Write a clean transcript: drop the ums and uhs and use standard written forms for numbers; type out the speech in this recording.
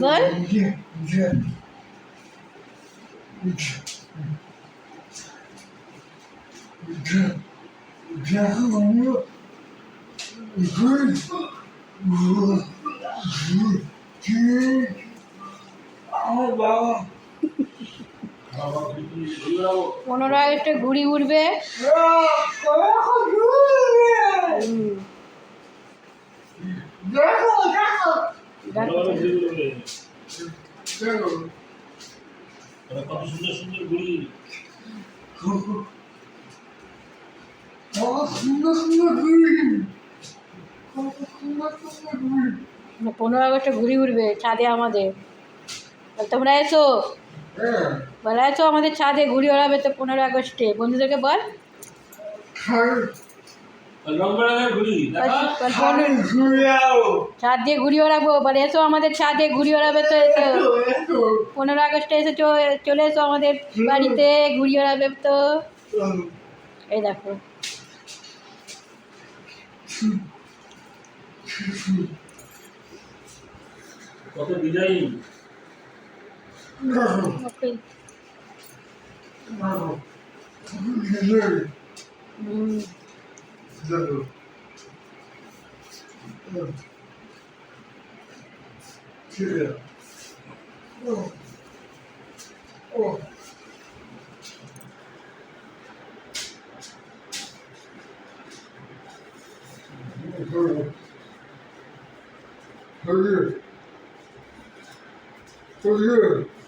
বল। পনেরো আগস্টে ঘুড়ি উড়বে। কত সুন্দর সুন্দর ঘুড়ি। পনেরো আগস্টে ঘুড়ি উড়বে ছাদে আমাদের। তোমরা এসো, বলা এসো আমাদের ছাদে ঘুড়ি ওড়াবে তো 15 আগস্টে। বন্ধুদেরকে বল। ছাদ দিয়ে ঘুড়ি ওড়াবো, বলে এসো আমাদের ছাদে ঘুড়ি ওড়াবে তো। এসো 15 আগস্টে এসে চলে এসো আমাদের বাড়িতে, ঘুড়ি ওড়াবে তো। এই দেখো কত ডিজাইন। For you.